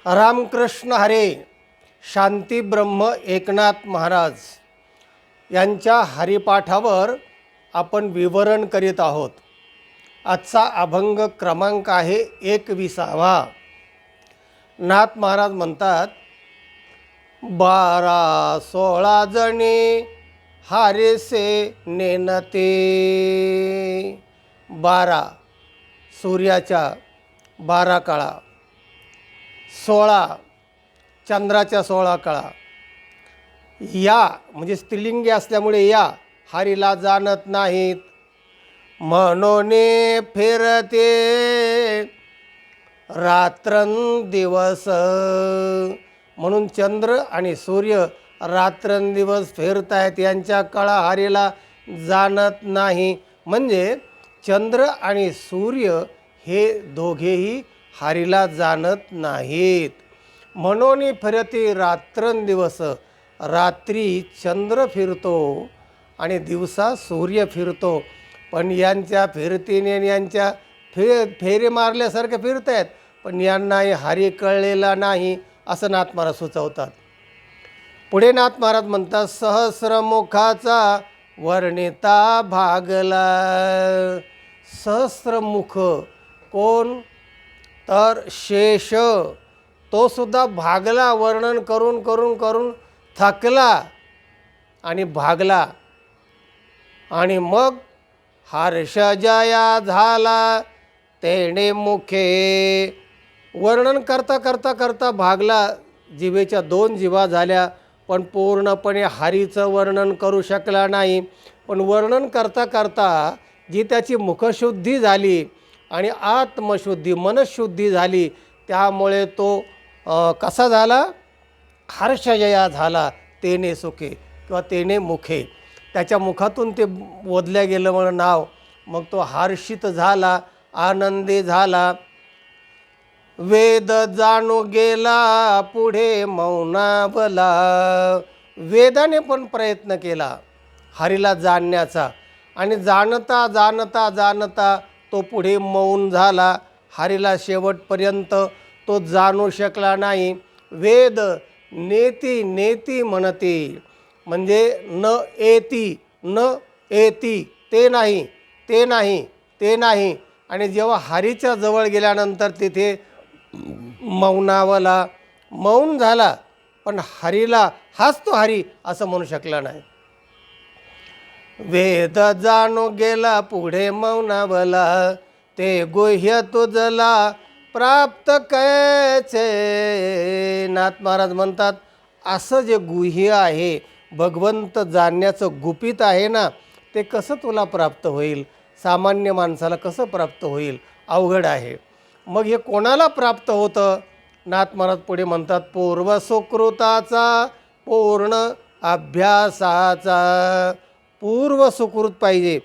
रामकृष्ण हरे. शांती ब्रह्म एकनाथ महाराज यांच्या हरिपाठावर आपण विवरण करीत आहोत. आजचा अभंग क्रमांक आहे 21वा. नाथ महाराज म्हणतात, 12-16 जणी हारेसे नेनते. 12 सूर्याच्या 12 कळा, 16 चंद्राच्या 16 कळा. या म्हणजे स्त्रीलिंगी असल्यामुळे या हरीला जाणत नाहीत. म्हणून फिरते रात्रंदिवस. म्हणून चंद्र आणि सूर्य रात्रंदिवस फिरतायत, यांच्या कळा हरीला जाणत नाही. म्हणजे चंद्र आणि सूर्य हे दोघेही हरीला जाणत नाहीत. म्हणून फिरते रात्रंदिवस. रात्री चंद्र फिरतो आणि दिवसा सूर्य फिरतो, पण यांच्या फिरतीने यांच्या फेरे मारल्यासारखे फिरत आहेत, पण यांनाही हरी कळलेला नाही, असं नाथ महाराज सुचवतात. पुढे नाथ महाराज म्हणतात, सहस्रमुखाचा वर्णिता भागला. सहस्रमुख कोण? तर शेष. तो सुद्धा भागला, वर्णन करून करून करून थकला आणि भागला. आणि मग हर्ष जया झाला तेणे मुखे. वर्णन करता करता करता भागला. जिभेच्या 2 जिभा झाल्या, पण पूर्णपणे हरीचं वर्णन करू शकला नाही. पण वर्णन करता करता जी त्याची मुखशुद्धी झाली आणि आत्मशुद्धी मनशुद्धी झाली, त्यामुळे तो कसा झाला? हर्षजया झाला तेने सुखे किंवा तेने मुखे. त्याच्या मुखातून ते ओढल्या गेलं म्हणून नाव. मग तो हर्षित झाला, आनंदी झाला. वेद जाणू गेला पुढे मौनावला. वेदाने पण प्रयत्न केला हरीला जाणण्याचा, आणि जाणता जाणता जाणता तो पुढे मौन झाला. हरीला शेवटपर्यंत तो जाणू शकला नाही. वेद नेती नेती म्हणते, म्हणजे न येती ते नाही, ते नाही, ते नाही. आणि जेव्हा हरीच्या जवळ गेल्यानंतर तिथे मौनावला, मौन झाला, पण हरीला हाच तो हरी असं म्हणू शकला नाही. वेद जाणू गेला पुढे मौनावला, ते गुह्य तुझला प्राप्त कैचे. नाथ महाराज म्हणतात, असं जे गुह्य आहे, भगवंत जाणण्याचं गुपित आहे ना, ते कसं तुला प्राप्त होईल? सामान्य माणसाला कसं प्राप्त होईल? अवघड आहे. मग हे कोणाला प्राप्त होतं? नाथ महाराज पुढे म्हणतात, पूर्व सुकृताचा पूर्ण अभ्यासाचा. पूर्व सुकृत पाहिजे.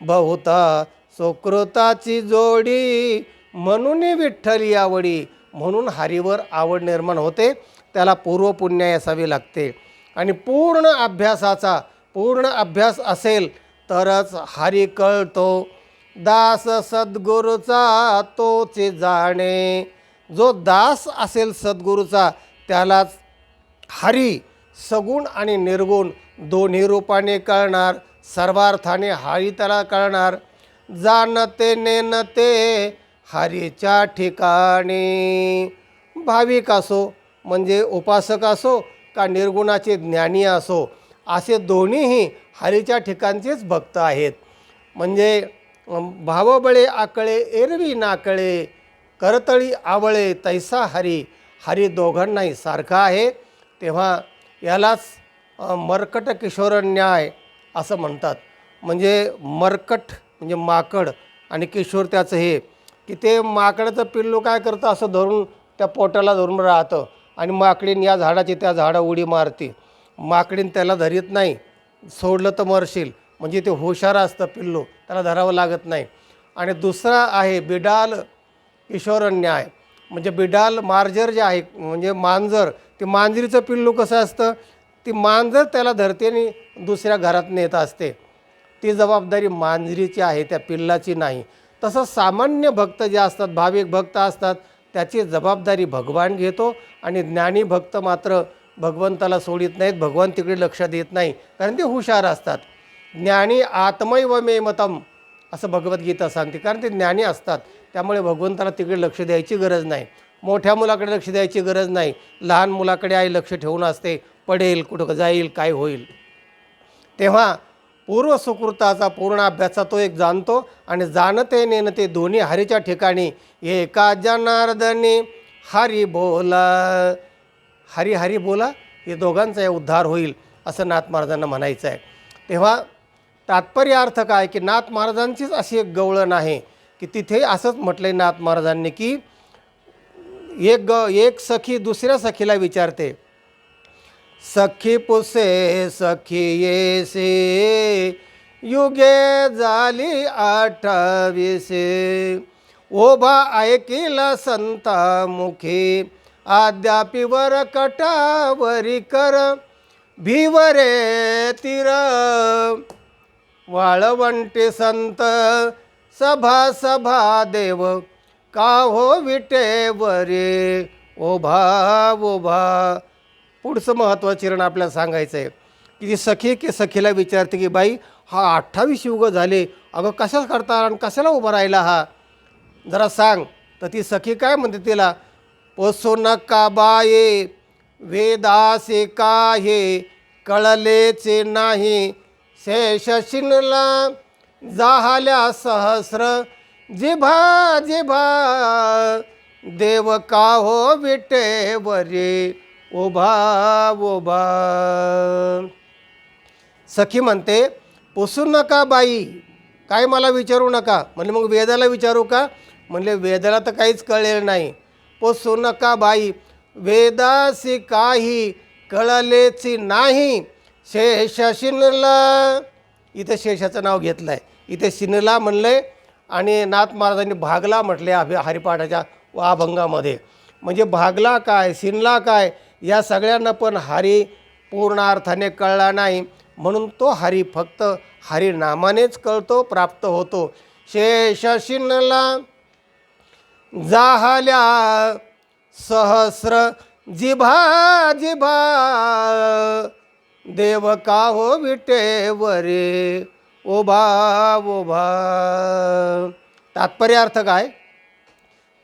बहुता सुकृताची जोडी म्हणून विठ्ठली आवडी. म्हणून हरीवर आवड निर्माण होते, त्याला पूर्व पुण्याई असावी लागते. आणि पूर्ण अभ्यासाचा, पूर्ण अभ्यास असेल तरच हरी कळतो. दास सद्गुरूचा तोचे जाणे. जो दास असेल सद्गुरूचा, त्यालाच हरी सगुण आणि निर्गुण दोन्ही रूपाने कळणार. सर्वार्थाने हरी त्याला कळणार. जाणते नेनते हरीच्या ठिकाणी. भाविक असो म्हणजे उपासक असो का निर्गुणाचे ज्ञानी असो, असे दोन्हीही हरीच्या ठिकाणचेच भक्त आहेत. म्हणजे भावबळे आकळे एरवी नाकळे, करतळी आवळे तैसा हरी. हरी दोघांनाही सारखा आहे. तेव्हा यालाच मर्कट किशोर न्याय असं म्हणतात. म्हणजे मर्कट म्हणजे माकड आणि किशोर त्याचं हे, की ते माकडाचं पिल्लू काय करतं, असं धरून त्या पोटाला धरून राहतं आणि माकडीन या झाडाची त्या झाडा उडी मारते. माकडीन त्याला धरीत नाही, सोडलं तर मरशील. म्हणजे ते हुशार असतं पिल्लू, त्याला धरावं लागत नाही. आणि दुसरा आहे बिडाल किशोर न्याय. म्हणजे बिडाल मार्जर जे आहे म्हणजे मांजर, ते मांजरीचं पिल्लू कसं असतं, ती मांजर त्याला धरते आणि दुसऱ्या घरात नेत असते. ती जबाबदारी मांजरीची आहे, त्या पिल्लाची नाही. तसं सामान्य भक्त जे असतात, भाविक भक्त असतात, त्याची जबाबदारी भगवान घेतो आणि ज्ञानी भक्त मात्र भगवंताला सोडित नाहीत, भगवान तिकडे लक्ष देत नाही, कारण ते हुशार असतात. ज्ञानी आत्मैव मे मतम असं भगवद्गीता सांगते, कारण ते ज्ञानी असतात. त्यामुळे भगवंताला तिकडे लक्ष द्यायची गरज नाही, मोठ्या मुलाकडे लक्ष द्यायची गरज नाही, लहान मुलाकडे आई लक्ष ठेवून असते, पडेल, कुठं जाईल, काय होईल. तेव्हा पूर्व सुकृताचा पूर्ण अभ्यासा तो एक जाणतो आणि जाणते नेणते दोन्ही हरीच्या ठिकाणी एका जनार्दनी हरी बोला, हरी हरी बोला, हे दोघांचा उद्धार होईल असं नाथ महाराजांना म्हणायचं आहे. तेव्हा तात्पर्य अर्थ काय की नाथ महाराजांचीच अशी एक गवळण आहे की तिथे असंच म्हटलं आहे नाथ महाराजांनी की एक सखी दुसऱ्या सखीला विचारते, सखी पुसे सखी येसे युगे झाली 28, ओभा ऐकिला संता मुखी अद्यापीवर कटावरी कर भिवरे तीर, वाळवंटी संत सभा सभा देव का हो विटेवरे ओभा ओभा. पुढचं महत्त्वाचं चिरण आपल्याला सांगायचं आहे की ती सखी की सखीला विचारते की बाई हा 28 युग झाले, अगं कशाच करता आणि कशाला उभा राहिला हा, जरा सांग. तर ती सखी काय म्हणते तिला, पोसो नका बाये वेदासे काहे कळलेचे नाही, शेष शिनला जाहल्या सहस्र जिभा जिभा देव का हो विटेवरे ओभा ओभा. सखी म्हणते पोसू नका बाई, काय मला विचारू नका. म्हणले मग वेदाला विचारू का, म्हणले वेदाला तर काहीच कळलेलं नाही. पोसू नका बाई वेदासी काही कळलेची नाही, शेष शिनला, इथं शेषाचं नाव घेतलं आहे, इथे शिनला म्हणलं आहे आणि नाथ महाराजांनी भागला म्हटले हरिपाठाच्या अभंगामध्ये. म्हणजे भागला काय शिनला काय या सगळ्यांना पण हरी पूर्ण अर्थाने कळला नाही, म्हणून तो हरी फक्त हरिनामानेच कळतो, प्राप्त होतो. शेष शिनला जाहल्या सहस्र जिभा जिभा देव का हो विटेवरे ओभा ओभा. तात्पर्य अर्थ काय,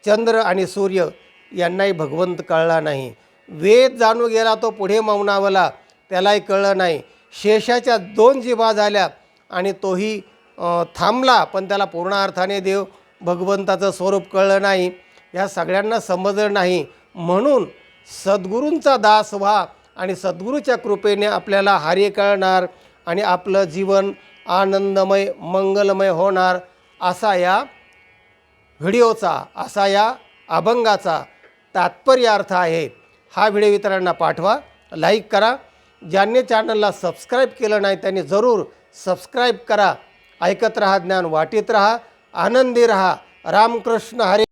चंद्र आणि सूर्य यांनाही भगवंत कळला नाही. वेद जाणून गेला तो पुढे मौनावला, त्यालाही कळलं नाही. शेषाच्या 2 जिभा झाल्या आणि तोही थांबला, पण त्याला पूर्ण अर्थाने देव भगवंताचं स्वरूप कळलं नाही. या सगळ्यांना समजलं नाही, म्हणून सद्गुरूंचा दास व्हा आणि सद्गुरूच्या कृपेने आपल्याला हरी कळणार आणि आपलं जीवन आनंदमय मंगलमय होणार, असा या व्हिडिओचा, असा या अभंगाचा तात्पर्य अर्थ आहे. हा व्हिडिओ इतरांना पाठवा, लाईक करा. ज्यांनी चॅनलला सबस्क्राईब केलं नाही त्यांनी जरूर सबस्क्राईब करा. ऐकत रहा, ज्ञान वाटीत रहा, आनंदी रहा. रामकृष्ण हरी.